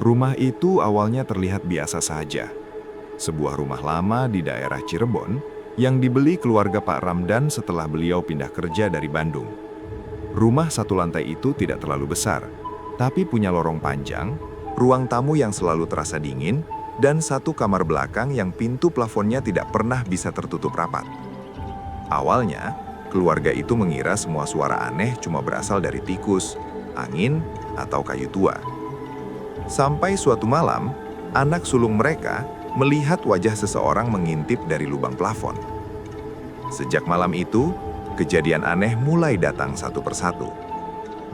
Rumah itu awalnya terlihat biasa saja. Sebuah rumah lama di daerah Cirebon yang dibeli keluarga Pak Ramdan setelah beliau pindah kerja dari Bandung. Rumah satu lantai itu tidak terlalu besar, tapi punya lorong panjang, ruang tamu yang selalu terasa dingin, dan satu kamar belakang yang pintu plafonnya tidak pernah bisa tertutup rapat. Awalnya, keluarga itu mengira semua suara aneh cuma berasal dari tikus, angin, atau kayu tua. Sampai suatu malam, anak sulung mereka melihat wajah seseorang mengintip dari lubang plafon. Sejak malam itu, kejadian aneh mulai datang satu persatu.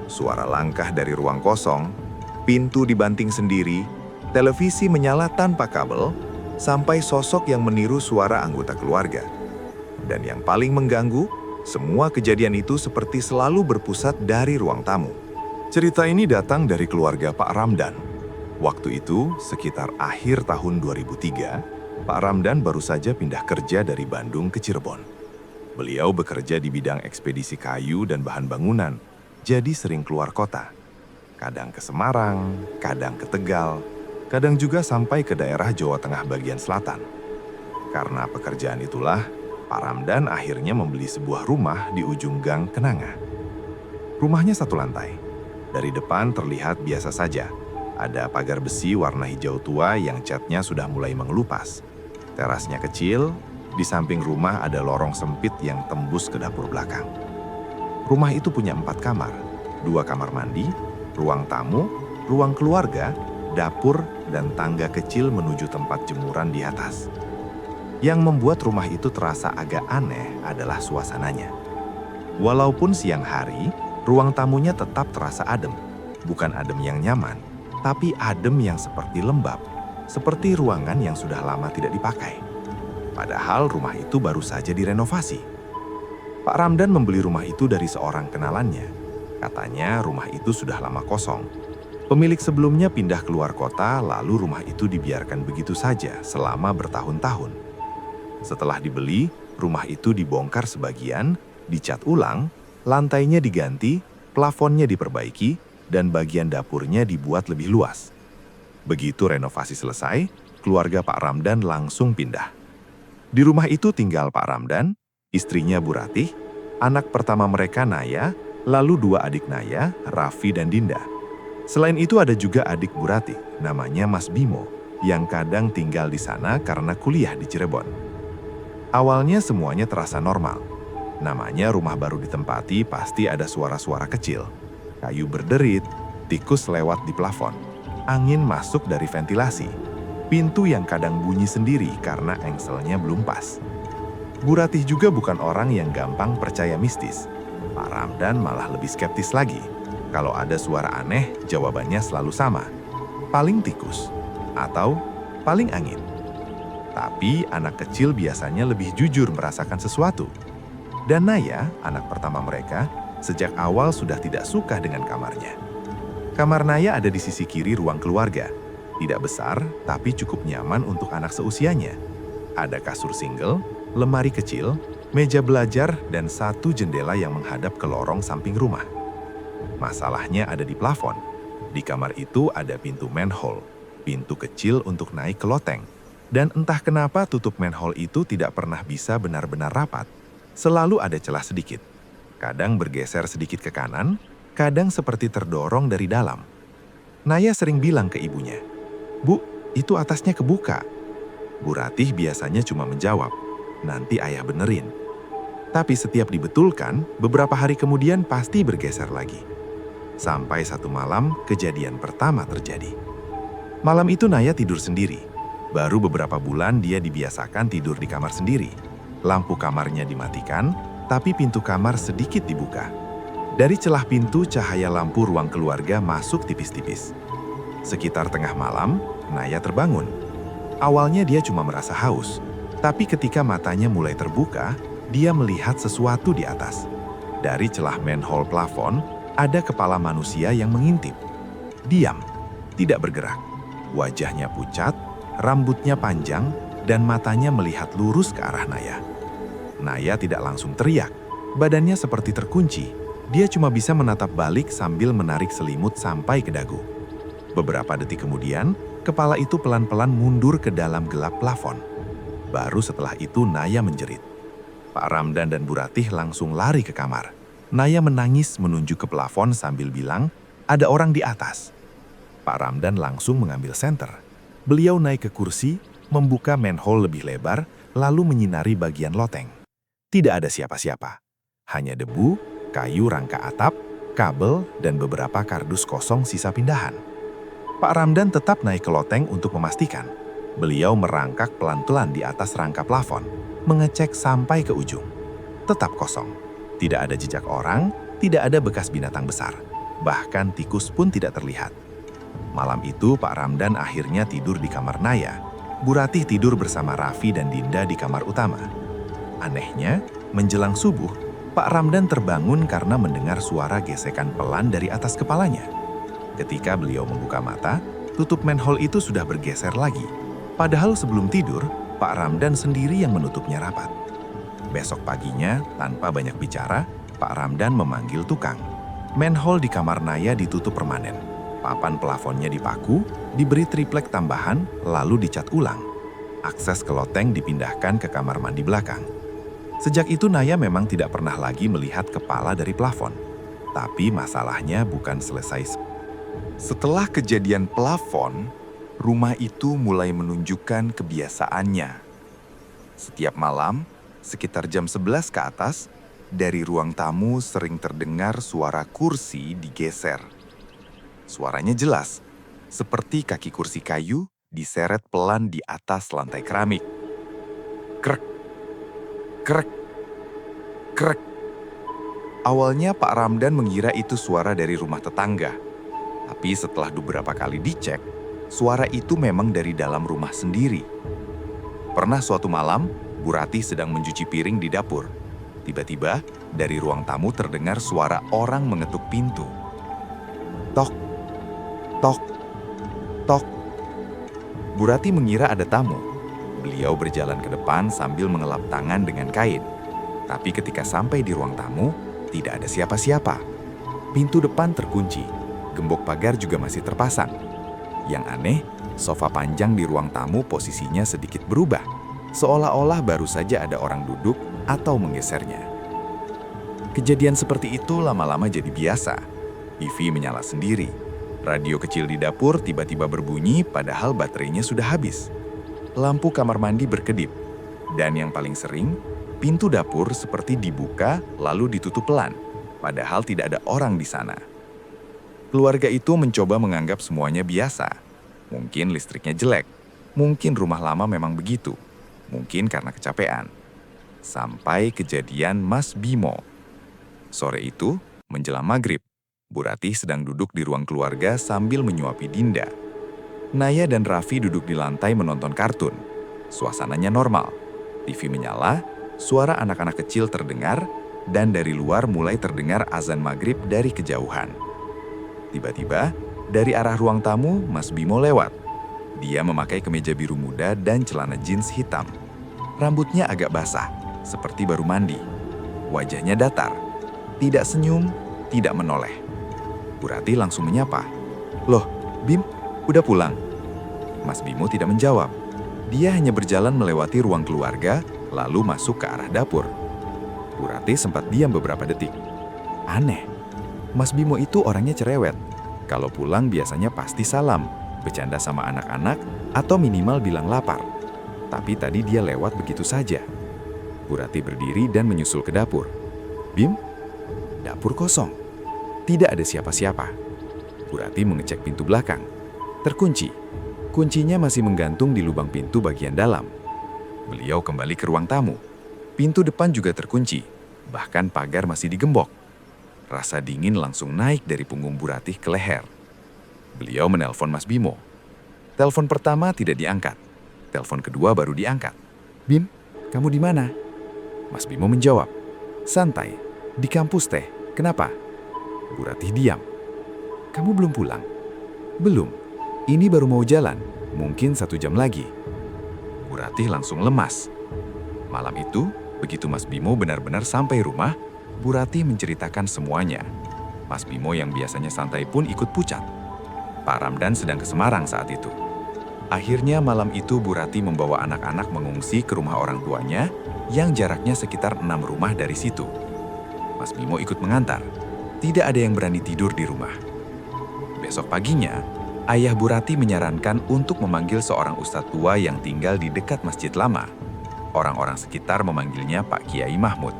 Suara langkah dari ruang kosong, pintu dibanting sendiri, televisi menyala tanpa kabel, sampai sosok yang meniru suara anggota keluarga. Dan yang paling mengganggu, semua kejadian itu seperti selalu berpusat dari ruang tamu. Cerita ini datang dari keluarga Pak Ramdan. Waktu itu, sekitar akhir tahun 2003, Pak Ramdan baru saja pindah kerja dari Bandung ke Cirebon. Beliau bekerja di bidang ekspedisi kayu dan bahan bangunan, jadi sering keluar kota. Kadang ke Semarang, kadang ke Tegal, kadang juga sampai ke daerah Jawa Tengah bagian selatan. Karena pekerjaan itulah, Pak Ramdan akhirnya membeli sebuah rumah di ujung Gang Kenanga. Rumahnya satu lantai. Dari depan terlihat biasa saja. Ada pagar besi warna hijau tua yang catnya sudah mulai mengelupas. Terasnya kecil, di samping rumah ada lorong sempit yang tembus ke dapur belakang. Rumah itu punya 4 kamar, 2 kamar mandi, ruang tamu, ruang keluarga, dapur, dan tangga kecil menuju tempat jemuran di atas. Yang membuat rumah itu terasa agak aneh adalah suasananya. Walaupun siang hari, ruang tamunya tetap terasa adem. Bukan adem yang nyaman, tapi adem yang seperti lembab, seperti ruangan yang sudah lama tidak dipakai. Padahal rumah itu baru saja direnovasi. Pak Ramdan membeli rumah itu dari seorang kenalannya. Katanya rumah itu sudah lama kosong. Pemilik sebelumnya pindah keluar kota, lalu rumah itu dibiarkan begitu saja selama bertahun-tahun. Setelah dibeli, rumah itu dibongkar sebagian, dicat ulang, lantainya diganti, plafonnya diperbaiki, dan bagian dapurnya dibuat lebih luas. Begitu renovasi selesai, keluarga Pak Ramdan langsung pindah. Di rumah itu tinggal Pak Ramdan, istrinya Bu Ratih, anak pertama mereka Naya, lalu 2 adik Naya, Raffi dan Dinda. Selain itu ada juga adik Bu Ratih, namanya Mas Bimo, yang kadang tinggal di sana karena kuliah di Cirebon. Awalnya semuanya terasa normal. Namanya rumah baru ditempati pasti ada suara-suara kecil. Kayu berderit, tikus lewat di plafon, angin masuk dari ventilasi, pintu yang kadang bunyi sendiri karena engselnya belum pas. Bu Ratih juga bukan orang yang gampang percaya mistis. Pak Ramdan malah lebih skeptis lagi. Kalau ada suara aneh, jawabannya selalu sama. Paling tikus, atau paling angin. Tapi anak kecil biasanya lebih jujur merasakan sesuatu. Dan Naya, anak pertama mereka, sejak awal sudah tidak suka dengan kamarnya. Kamar Naya ada di sisi kiri ruang keluarga. Tidak besar, tapi cukup nyaman untuk anak seusianya. Ada kasur single, lemari kecil, meja belajar, dan 1 jendela yang menghadap ke lorong samping rumah. Masalahnya ada di plafon. Di kamar itu ada pintu manhole, pintu kecil untuk naik ke loteng. Dan entah kenapa tutup manhole itu tidak pernah bisa benar-benar rapat. Selalu ada celah sedikit. Kadang bergeser sedikit ke kanan, kadang seperti terdorong dari dalam. Naya sering bilang ke ibunya, "Bu, itu atasnya kebuka." Bu Ratih biasanya cuma menjawab, "Nanti ayah benerin." Tapi setiap dibetulkan, beberapa hari kemudian pasti bergeser lagi. Sampai satu malam, kejadian pertama terjadi. Malam itu Naya tidur sendiri. Baru beberapa bulan dia dibiasakan tidur di kamar sendiri. Lampu kamarnya dimatikan, tapi pintu kamar sedikit dibuka. Dari celah pintu, cahaya lampu ruang keluarga masuk tipis-tipis. Sekitar tengah malam, Naya terbangun. Awalnya dia cuma merasa haus, tapi ketika matanya mulai terbuka, dia melihat sesuatu di atas. Dari celah manhole plafon, ada kepala manusia yang mengintip. Diam, tidak bergerak. Wajahnya pucat, rambutnya panjang, dan matanya melihat lurus ke arah Naya. Naya tidak langsung teriak. Badannya seperti terkunci. Dia cuma bisa menatap balik sambil menarik selimut sampai ke dagu. Beberapa detik kemudian, kepala itu pelan-pelan mundur ke dalam gelap plafon. Baru setelah itu Naya menjerit. Pak Ramdan dan Bu Ratih langsung lari ke kamar. Naya menangis menunjuk ke plafon sambil bilang, "Ada orang di atas." Pak Ramdan langsung mengambil senter. Beliau naik ke kursi, membuka manhole lebih lebar, lalu menyinari bagian loteng. Tidak ada siapa-siapa. Hanya debu, kayu rangka atap, kabel, dan beberapa kardus kosong sisa pindahan. Pak Ramdan tetap naik ke loteng untuk memastikan. Beliau merangkak pelan-pelan di atas rangka plafon, mengecek sampai ke ujung. Tetap kosong. Tidak ada jejak orang, tidak ada bekas binatang besar. Bahkan tikus pun tidak terlihat. Malam itu Pak Ramdan akhirnya tidur di kamar Naya. Bu Ratih tidur bersama Raffi dan Dinda di kamar utama. Anehnya, menjelang subuh, Pak Ramdan terbangun karena mendengar suara gesekan pelan dari atas kepalanya. Ketika beliau membuka mata, tutup manhole itu sudah bergeser lagi. Padahal sebelum tidur, Pak Ramdan sendiri yang menutupnya rapat. Besok paginya, tanpa banyak bicara, Pak Ramdan memanggil tukang. Manhole di kamar Naya ditutup permanen. Papan plafonnya dipaku, diberi triplek tambahan, lalu dicat ulang. Akses ke loteng dipindahkan ke kamar mandi belakang. Sejak itu Naya memang tidak pernah lagi melihat kepala dari plafon. Tapi masalahnya bukan selesai. Setelah kejadian plafon, rumah itu mulai menunjukkan kebiasaannya. Setiap malam, sekitar jam 11 ke atas, dari ruang tamu sering terdengar suara kursi digeser. Suaranya jelas, seperti kaki kursi kayu diseret pelan di atas lantai keramik. Krek, krek, krek. Awalnya Pak Ramdan mengira itu suara dari rumah tetangga. Tapi setelah beberapa kali dicek, suara itu memang dari dalam rumah sendiri. Pernah suatu malam, Bu Ratih sedang mencuci piring di dapur. Tiba-tiba, dari ruang tamu terdengar suara orang mengetuk pintu. Tok, tok, tok. Bu Ratih mengira ada tamu. Beliau berjalan ke depan sambil mengelap tangan dengan kain. Tapi ketika sampai di ruang tamu, tidak ada siapa-siapa. Pintu depan terkunci. Gembok pagar juga masih terpasang. Yang aneh, sofa panjang di ruang tamu posisinya sedikit berubah, seolah-olah baru saja ada orang duduk atau menggesernya. Kejadian seperti itu lama-lama jadi biasa. TV menyala sendiri. Radio kecil di dapur tiba-tiba berbunyi padahal baterainya sudah habis. Lampu kamar mandi berkedip. Dan yang paling sering, pintu dapur seperti dibuka lalu ditutup pelan, padahal tidak ada orang di sana. Keluarga itu mencoba menganggap semuanya biasa. Mungkin listriknya jelek, mungkin rumah lama memang begitu, mungkin karena kecapean. Sampai kejadian Mas Bimo. Sore itu, menjelang maghrib, Bu Ratih sedang duduk di ruang keluarga sambil menyuapi Dinda. Naya dan Raffi duduk di lantai menonton kartun. Suasananya normal. TV menyala, suara anak-anak kecil terdengar, dan dari luar mulai terdengar azan maghrib dari kejauhan. Tiba-tiba, dari arah ruang tamu, Mas Bimo lewat. Dia memakai kemeja biru muda dan celana jeans hitam. Rambutnya agak basah, seperti baru mandi. Wajahnya datar, tidak senyum, tidak menoleh. Bu Ratih langsung menyapa. "Loh, Bim, udah pulang?" Mas Bimo tidak menjawab. Dia hanya berjalan melewati ruang keluarga, lalu masuk ke arah dapur. Bu Ratih sempat diam beberapa detik. Aneh. Mas Bimo itu orangnya cerewet. Kalau pulang biasanya pasti salam, bercanda sama anak-anak, atau minimal bilang lapar. Tapi tadi dia lewat begitu saja. Bu Ratih berdiri dan menyusul ke dapur. Bim, dapur kosong. Tidak ada siapa-siapa. Bu Ratih mengecek pintu belakang. Terkunci. Kuncinya masih menggantung di lubang pintu bagian dalam. Beliau kembali ke ruang tamu. Pintu depan juga terkunci, bahkan pagar masih digembok. Rasa dingin langsung naik dari punggung Bu Ratih ke leher. Beliau menelpon Mas Bimo. Telepon pertama tidak diangkat. Telepon kedua baru diangkat. Bim, kamu di mana? Mas Bimo menjawab. Santai, di kampus teh. Kenapa? Bu Ratih diam. Kamu belum pulang? Belum. Ini baru mau jalan. Mungkin 1 jam lagi. Bu Ratih langsung lemas. Malam itu, begitu Mas Bimo benar-benar sampai rumah, Bu Ratih menceritakan semuanya. Mas Bimo yang biasanya santai pun ikut pucat. Pak Ramdan sedang ke Semarang saat itu. Akhirnya malam itu Bu Ratih membawa anak-anak mengungsi ke rumah orang tuanya yang jaraknya sekitar 6 rumah dari situ. Mas Bimo ikut mengantar. Tidak ada yang berani tidur di rumah. Besok paginya, ayah Bu Ratih menyarankan untuk memanggil seorang ustadz tua yang tinggal di dekat masjid lama. Orang-orang sekitar memanggilnya Pak Kiai Mahmud.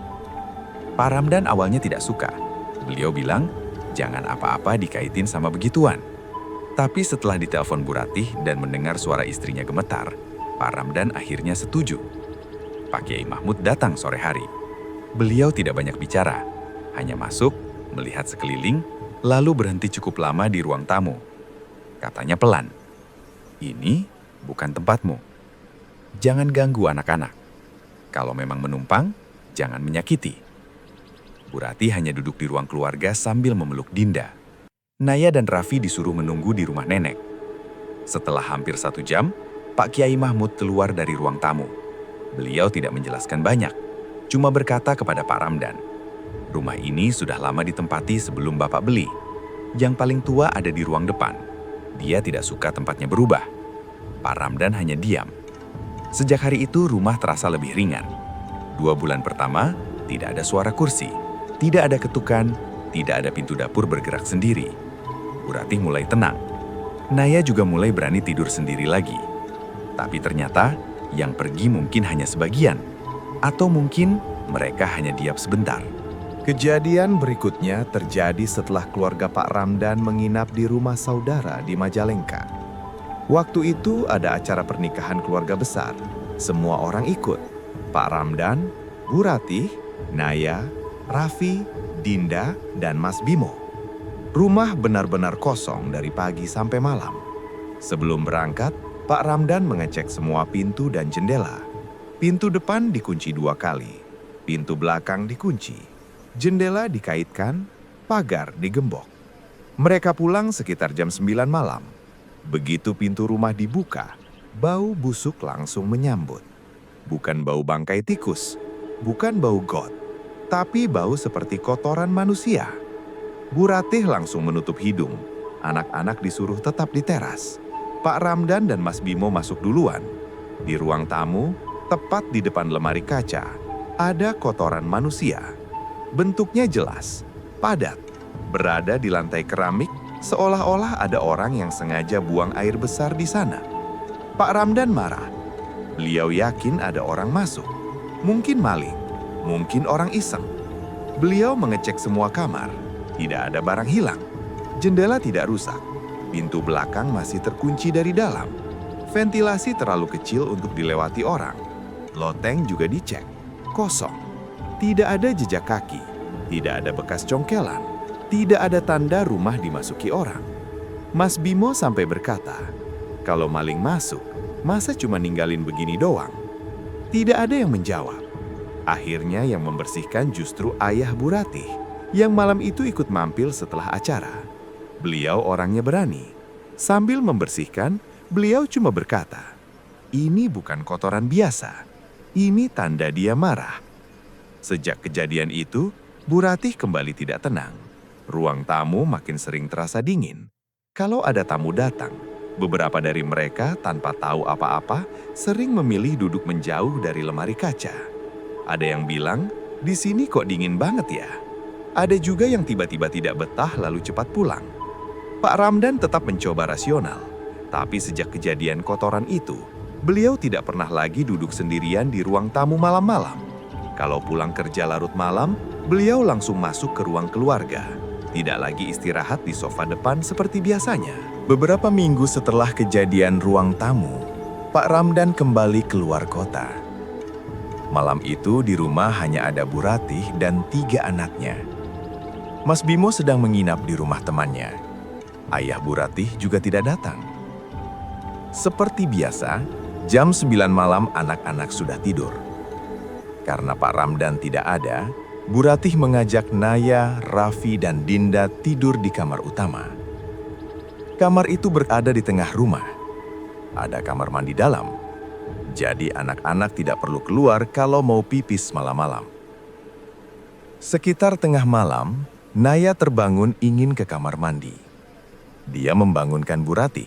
Pak Ramdan awalnya tidak suka. Beliau bilang, jangan apa-apa dikaitin sama begituan. Tapi setelah ditelepon Bu Ratih dan mendengar suara istrinya gemetar, Pak Ramdan akhirnya setuju. Pak Kiai Mahmud datang sore hari. Beliau tidak banyak bicara, hanya masuk, melihat sekeliling, lalu berhenti cukup lama di ruang tamu. Katanya pelan, "Ini bukan tempatmu. Jangan ganggu anak-anak. Kalau memang menumpang, jangan menyakiti." Bu Ratih hanya duduk di ruang keluarga sambil memeluk Dinda. Naya dan Raffi disuruh menunggu di rumah nenek. Setelah hampir 1 jam, Pak Kiai Mahmud keluar dari ruang tamu. Beliau tidak menjelaskan banyak, cuma berkata kepada Pak Ramdan, "Rumah ini sudah lama ditempati sebelum Bapak beli. Yang paling tua ada di ruang depan. Dia tidak suka tempatnya berubah." Pak Ramdan hanya diam. Sejak hari itu rumah terasa lebih ringan. 2 bulan pertama, tidak ada suara kursi, tidak ada ketukan, tidak ada pintu dapur bergerak sendiri. Bu Ratih mulai tenang. Naya juga mulai berani tidur sendiri lagi. Tapi ternyata yang pergi mungkin hanya sebagian. Atau mungkin mereka hanya diam sebentar. Kejadian berikutnya terjadi setelah keluarga Pak Ramdan menginap di rumah saudara di Majalengka. Waktu itu ada acara pernikahan keluarga besar. Semua orang ikut. Pak Ramdan, Bu Ratih, Naya, Raffi, Dinda, dan Mas Bimo. Rumah benar-benar kosong dari pagi sampai malam. Sebelum berangkat, Pak Ramdan mengecek semua pintu dan jendela. Pintu depan dikunci 2 kali, pintu belakang dikunci, jendela dikaitkan, pagar digembok. Mereka pulang sekitar jam 9 malam. Begitu pintu rumah dibuka, bau busuk langsung menyambut. Bukan bau bangkai tikus, bukan bau got, tapi bau seperti kotoran manusia. Bu Ratih langsung menutup hidung. Anak-anak disuruh tetap di teras. Pak Ramdan dan Mas Bimo masuk duluan. Di ruang tamu, tepat di depan lemari kaca, ada kotoran manusia. Bentuknya jelas, padat, berada di lantai keramik, seolah-olah ada orang yang sengaja buang air besar di sana. Pak Ramdan marah. Beliau yakin ada orang masuk. Mungkin maling, mungkin orang iseng. Beliau mengecek semua kamar. Tidak ada barang hilang. Jendela tidak rusak. Pintu belakang masih terkunci dari dalam. Ventilasi terlalu kecil untuk dilewati orang. Loteng juga dicek. Kosong. Tidak ada jejak kaki. Tidak ada bekas congkelan. Tidak ada tanda rumah dimasuki orang. Mas Bimo sampai berkata, "Kalau maling masuk, masa cuma ninggalin begini doang?" Tidak ada yang menjawab. Akhirnya yang membersihkan justru ayah Bu Ratih, yang malam itu ikut mampir setelah acara. Beliau orangnya berani. Sambil membersihkan, beliau cuma berkata, "Ini bukan kotoran biasa. Ini tanda dia marah." Sejak kejadian itu, Bu Ratih kembali tidak tenang. Ruang tamu makin sering terasa dingin. Kalau ada tamu datang, beberapa dari mereka tanpa tahu apa-apa sering memilih duduk menjauh dari lemari kaca. Ada yang bilang, "Di sini kok dingin banget ya?" Ada juga yang tiba-tiba tidak betah lalu cepat pulang. Pak Ramdan tetap mencoba rasional, tapi sejak kejadian kotoran itu, beliau tidak pernah lagi duduk sendirian di ruang tamu malam-malam. Kalau pulang kerja larut malam, beliau langsung masuk ke ruang keluarga. Tidak lagi istirahat di sofa depan seperti biasanya. Beberapa minggu setelah kejadian ruang tamu, Pak Ramdan kembali keluar kota. Malam itu di rumah hanya ada Bu Ratih dan 3 anaknya. Mas Bimo sedang menginap di rumah temannya. Ayah Bu Ratih juga tidak datang. Seperti biasa, jam 9 malam anak-anak sudah tidur. Karena Pak Ramdan tidak ada, Bu Ratih mengajak Naya, Raffi, dan Dinda tidur di kamar utama. Kamar itu berada di tengah rumah. Ada kamar mandi dalam. Jadi anak-anak tidak perlu keluar kalau mau pipis malam-malam. Sekitar tengah malam, Naya terbangun ingin ke kamar mandi. Dia membangunkan Bu Ratih.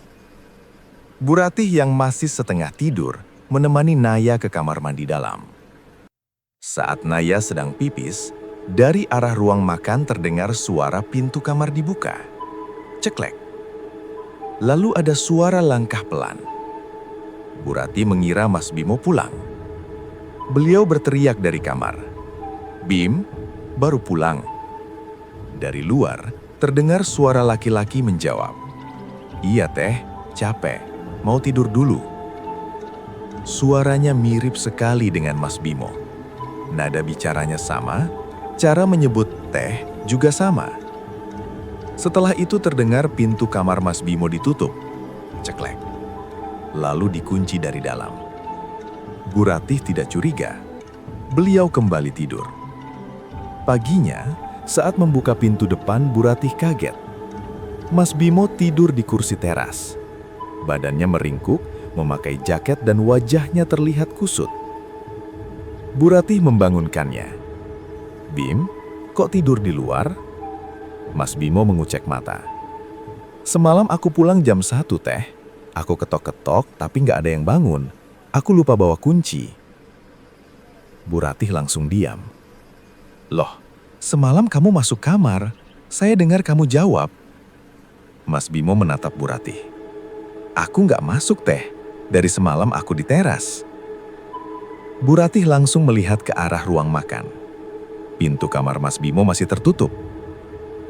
Bu Ratih yang masih setengah tidur menemani Naya ke kamar mandi dalam. Saat Naya sedang pipis, dari arah ruang makan terdengar suara pintu kamar dibuka. Ceklek. Lalu ada suara langkah pelan. Bu Ratih mengira Mas Bimo pulang. Beliau berteriak dari kamar, "Bim, baru pulang." Dari luar, terdengar suara laki-laki menjawab, "Iya teh, capek, mau tidur dulu." Suaranya mirip sekali dengan Mas Bimo. Nada bicaranya sama, cara menyebut teh juga sama. Setelah itu terdengar pintu kamar Mas Bimo ditutup. Ceklek. Lalu dikunci dari dalam. Bu Ratih tidak curiga. Beliau kembali tidur. Paginya, saat membuka pintu depan, Bu Ratih kaget. Mas Bimo tidur di kursi teras. Badannya meringkuk, memakai jaket dan wajahnya terlihat kusut. Bu Ratih membangunkannya. "Bim, kok tidur di luar?" Mas Bimo mengucek mata. "Semalam aku pulang jam 1 teh. Aku ketok-ketok tapi nggak ada yang bangun. Aku lupa bawa kunci." Bu Ratih langsung diam. "Loh, semalam kamu masuk kamar. Saya dengar kamu jawab." Mas Bimo menatap Bu Ratih. "Aku nggak masuk teh. Dari semalam aku di teras." Bu Ratih langsung melihat ke arah ruang makan. Pintu kamar Mas Bimo masih tertutup.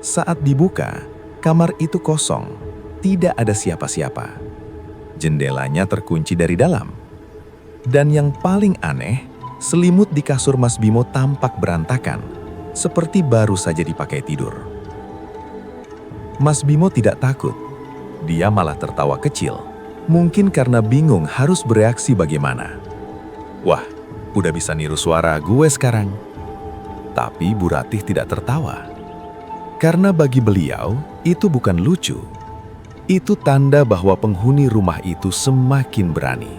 Saat dibuka, kamar itu kosong, tidak ada siapa-siapa. Jendelanya terkunci dari dalam. Dan yang paling aneh, selimut di kasur Mas Bimo tampak berantakan, seperti baru saja dipakai tidur. Mas Bimo tidak takut, dia malah tertawa kecil, mungkin karena bingung harus bereaksi bagaimana. "Wah, udah bisa niru suara gue sekarang." Tapi Bu Ratih tidak tertawa. Karena bagi beliau, itu bukan lucu. Itu tanda bahwa penghuni rumah itu semakin berani.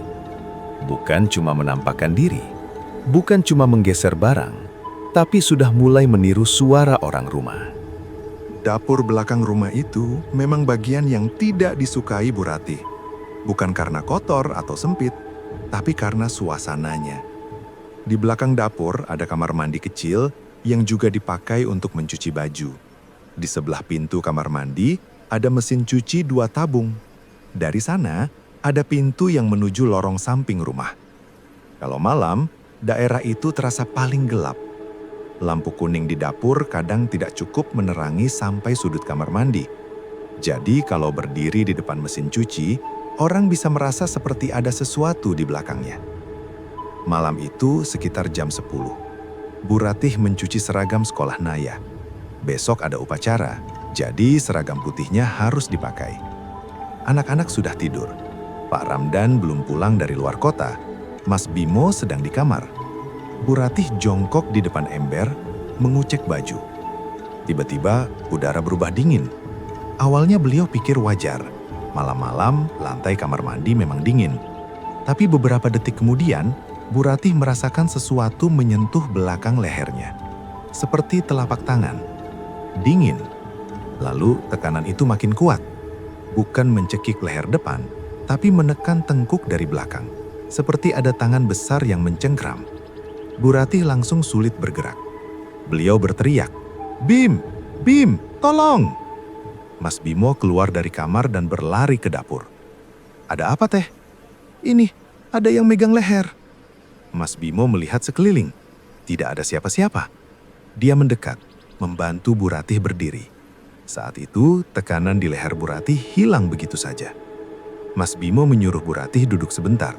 Bukan cuma menampakkan diri, bukan cuma menggeser barang, tapi sudah mulai meniru suara orang rumah. Dapur belakang rumah itu memang bagian yang tidak disukai Bu Ratih. Bukan karena kotor atau sempit, tapi karena suasananya. Di belakang dapur ada kamar mandi kecil yang juga dipakai untuk mencuci baju. Di sebelah pintu kamar mandi ada mesin cuci 2 tabung. Dari sana ada pintu yang menuju lorong samping rumah. Kalau malam, daerah itu terasa paling gelap. Lampu kuning di dapur kadang tidak cukup menerangi sampai sudut kamar mandi. Jadi kalau berdiri di depan mesin cuci, orang bisa merasa seperti ada sesuatu di belakangnya. Malam itu sekitar jam 10. Bu Ratih mencuci seragam sekolah Naya. Besok ada upacara, jadi seragam putihnya harus dipakai. Anak-anak sudah tidur. Pak Ramdan belum pulang dari luar kota. Mas Bimo sedang di kamar. Bu Ratih jongkok di depan ember, mengucek baju. Tiba-tiba udara berubah dingin. Awalnya beliau pikir wajar. Malam-malam lantai kamar mandi memang dingin. Tapi beberapa detik kemudian, Bu Ratih merasakan sesuatu menyentuh belakang lehernya. Seperti telapak tangan. Dingin. Lalu tekanan itu makin kuat. Bukan mencekik leher depan, tapi menekan tengkuk dari belakang. Seperti ada tangan besar yang mencengkram. Bu Ratih langsung sulit bergerak. Beliau berteriak, "Bim! Bim! Tolong!" Mas Bimo keluar dari kamar dan berlari ke dapur. "Ada apa teh?" "Ini, ada yang megang leher." Mas Bimo melihat sekeliling. Tidak ada siapa-siapa. Dia mendekat, membantu Bu Ratih berdiri. Saat itu, tekanan di leher Bu Ratih hilang begitu saja. Mas Bimo menyuruh Bu Ratih duduk sebentar.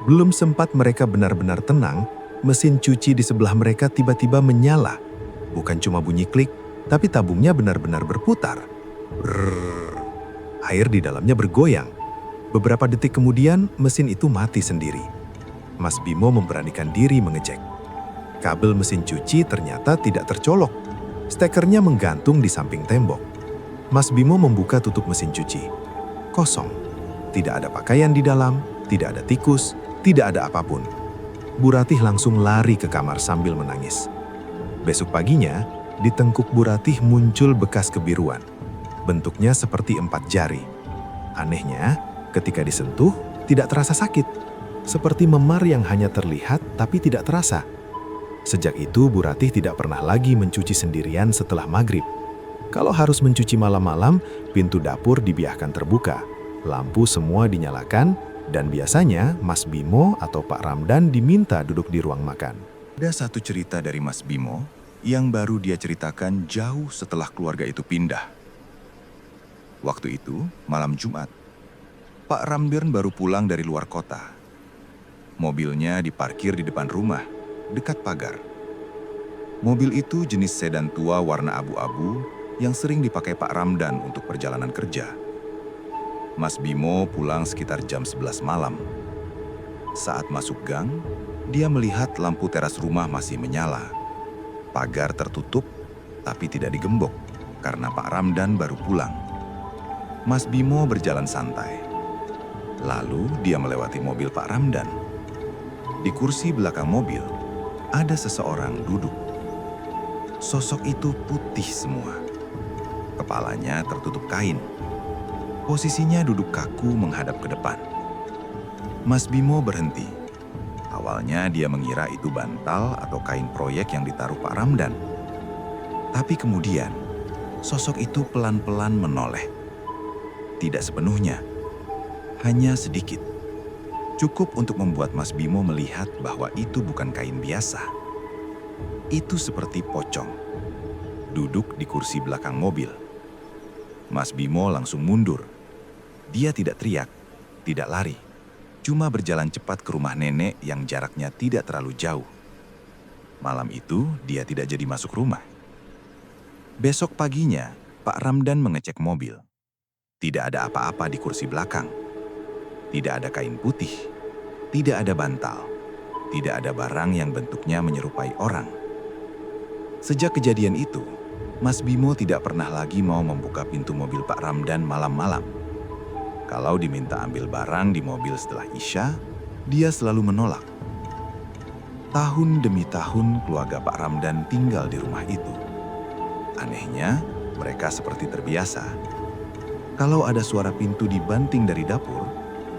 Belum sempat mereka benar-benar tenang, mesin cuci di sebelah mereka tiba-tiba menyala. Bukan cuma bunyi klik, tapi tabungnya benar-benar berputar. Brrr. Air di dalamnya bergoyang. Beberapa detik kemudian, mesin itu mati sendiri. Mas Bimo memberanikan diri mengecek. Kabel mesin cuci ternyata tidak tercolok. Stekernya menggantung di samping tembok. Mas Bimo membuka tutup mesin cuci. Kosong. Tidak ada pakaian di dalam, tidak ada tikus, tidak ada apapun. Bu Ratih langsung lari ke kamar sambil menangis. Besok paginya, di tengkuk Bu Ratih muncul bekas kebiruan. bentuknya seperti 4 jari. Anehnya, ketika disentuh, tidak terasa sakit. Seperti memar yang hanya terlihat tapi tidak terasa. Sejak itu, Bu Ratih tidak pernah lagi mencuci sendirian setelah maghrib. Kalau harus mencuci malam-malam, pintu dapur dibiarkan terbuka. Lampu semua dinyalakan, dan biasanya Mas Bimo atau Pak Ramdan diminta duduk di ruang makan. Ada satu cerita dari Mas Bimo yang baru dia ceritakan jauh setelah keluarga itu pindah. Waktu itu, malam Jumat, Pak Ramdan baru pulang dari luar kota. Mobilnya diparkir di depan rumah, dekat pagar. Mobil itu jenis sedan tua warna abu-abu yang sering dipakai Pak Ramdan untuk perjalanan kerja. Mas Bimo pulang sekitar jam 11 malam. Saat masuk gang, dia melihat lampu teras rumah masih menyala. Pagar tertutup, tapi tidak digembok karena Pak Ramdan baru pulang. Mas Bimo berjalan santai. Lalu dia melewati mobil Pak Ramdan. Di kursi belakang mobil, ada seseorang duduk. Sosok itu putih semua. Kepalanya tertutup kain. Posisinya duduk kaku menghadap ke depan. Mas Bimo berhenti. Awalnya dia mengira itu bantal atau kain proyek yang ditaruh Pak Ramdan. Tapi kemudian, sosok itu pelan-pelan menoleh. Tidak sepenuhnya, hanya sedikit. Cukup untuk membuat Mas Bimo melihat bahwa itu bukan kain biasa. Itu seperti pocong, duduk di kursi belakang mobil. Mas Bimo langsung mundur. Dia tidak teriak, tidak lari, cuma berjalan cepat ke rumah nenek yang jaraknya tidak terlalu jauh. Malam itu dia tidak jadi masuk rumah. Besok paginya, Pak Ramdan mengecek mobil. Tidak ada apa-apa di kursi belakang. Tidak ada kain putih, tidak ada bantal, tidak ada barang yang bentuknya menyerupai orang. Sejak kejadian itu, Mas Bimo tidak pernah lagi mau membuka pintu mobil Pak Ramdan malam-malam. Kalau diminta ambil barang di mobil setelah Isya, dia selalu menolak. Tahun demi tahun keluarga Pak Ramdan tinggal di rumah itu. Anehnya, mereka seperti terbiasa. Kalau ada suara pintu dibanting dari dapur,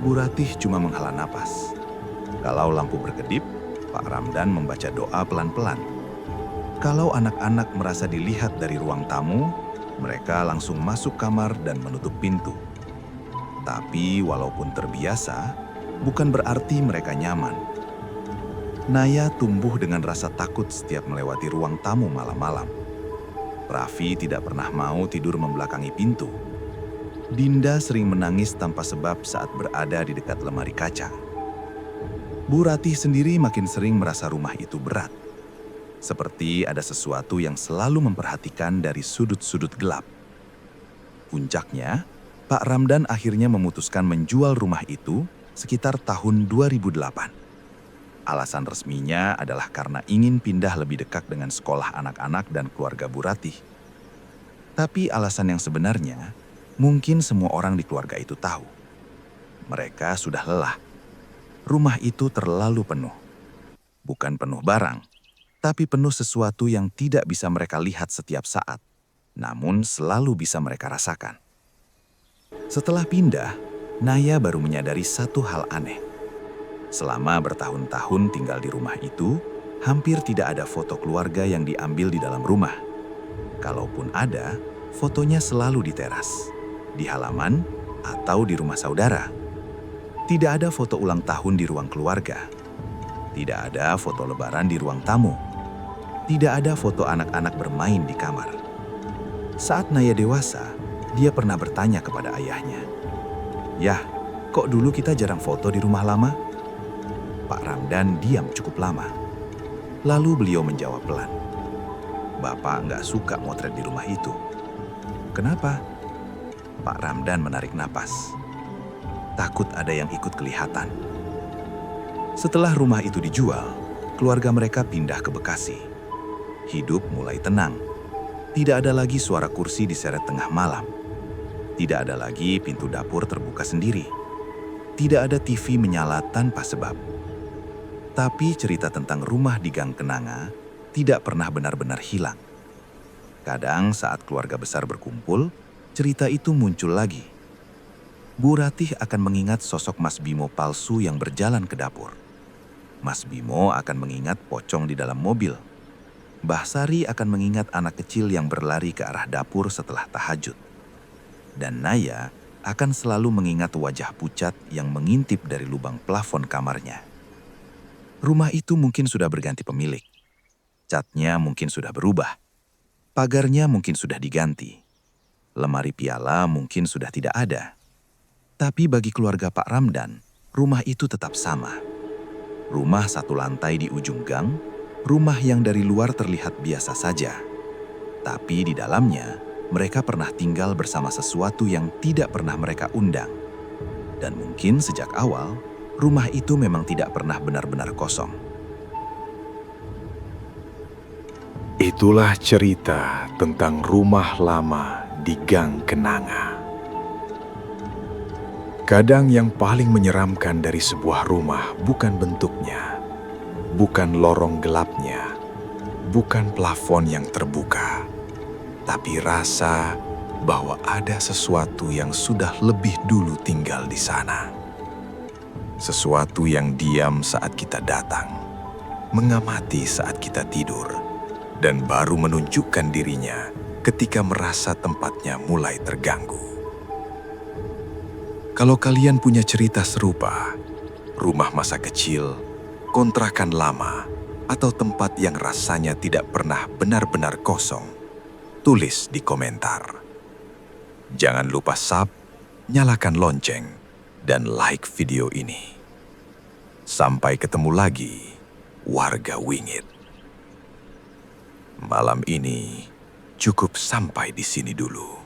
Bu Ratih cuma menghela napas. Kalau lampu berkedip, Pak Ramdan membaca doa pelan-pelan. Kalau anak-anak merasa dilihat dari ruang tamu, mereka langsung masuk kamar dan menutup pintu. Tapi walaupun terbiasa, bukan berarti mereka nyaman. Naya tumbuh dengan rasa takut setiap melewati ruang tamu malam-malam. Raffi tidak pernah mau tidur membelakangi pintu. Dinda sering menangis tanpa sebab saat berada di dekat lemari kaca. Bu Ratih sendiri makin sering merasa rumah itu berat. Seperti ada sesuatu yang selalu memperhatikan dari sudut-sudut gelap. Puncaknya, Pak Ramdan akhirnya memutuskan menjual rumah itu sekitar tahun 2008. Alasan resminya adalah karena ingin pindah lebih dekat dengan sekolah anak-anak dan keluarga Bu Ratih. Tapi alasan yang sebenarnya, mungkin semua orang di keluarga itu tahu. Mereka sudah lelah. Rumah itu terlalu penuh. Bukan penuh barang, tapi penuh sesuatu yang tidak bisa mereka lihat setiap saat, namun selalu bisa mereka rasakan. Setelah pindah, Naya baru menyadari satu hal aneh. Selama bertahun-tahun tinggal di rumah itu, hampir tidak ada foto keluarga yang diambil di dalam rumah. Kalaupun ada, fotonya selalu di teras, di halaman, atau di rumah saudara. Tidak ada foto ulang tahun di ruang keluarga. Tidak ada foto lebaran di ruang tamu. Tidak ada foto anak-anak bermain di kamar. Saat Naya dewasa, dia pernah bertanya kepada ayahnya, "Yah, kok dulu kita jarang foto di rumah lama?" Pak Ramdan diam cukup lama. Lalu beliau menjawab pelan, "Bapak nggak suka motret di rumah itu." "Kenapa?" Pak Ramdan menarik napas. Takut ada yang ikut kelihatan. Setelah rumah itu dijual, keluarga mereka pindah ke Bekasi. Hidup mulai tenang. Tidak ada lagi suara kursi diseret tengah malam. Tidak ada lagi pintu dapur terbuka sendiri. Tidak ada TV menyala tanpa sebab. Tapi cerita tentang rumah di Gang Kenanga tidak pernah benar-benar hilang. Kadang saat keluarga besar berkumpul, cerita itu muncul lagi. Bu Ratih akan mengingat sosok Mas Bimo palsu yang berjalan ke dapur. Mas Bimo akan mengingat pocong di dalam mobil. Mbah Sari akan mengingat anak kecil yang berlari ke arah dapur setelah tahajud. Dan Naya akan selalu mengingat wajah pucat yang mengintip dari lubang plafon kamarnya. Rumah itu mungkin sudah berganti pemilik. Catnya mungkin sudah berubah. Pagarnya mungkin sudah diganti. Lemari piala mungkin sudah tidak ada. Tapi bagi keluarga Pak Ramdan, rumah itu tetap sama. Rumah satu lantai di ujung gang, rumah yang dari luar terlihat biasa saja. Tapi di dalamnya, mereka pernah tinggal bersama sesuatu yang tidak pernah mereka undang. Dan mungkin sejak awal, rumah itu memang tidak pernah benar-benar kosong. Itulah cerita tentang rumah lama di Gang Kenanga. Kadang yang paling menyeramkan dari sebuah rumah bukan bentuknya, bukan lorong gelapnya, bukan plafon yang terbuka, tapi rasa bahwa ada sesuatu yang sudah lebih dulu tinggal di sana. Sesuatu yang diam saat kita datang, mengamati saat kita tidur, dan baru menunjukkan dirinya ketika merasa tempatnya mulai terganggu. Kalau kalian punya cerita serupa, rumah masa kecil, kontrakan lama, atau tempat yang rasanya tidak pernah benar-benar kosong, tulis di komentar. Jangan lupa sub, nyalakan lonceng, dan like video ini. Sampai ketemu lagi, warga Wingit. Malam ini cukup sampai di sini dulu.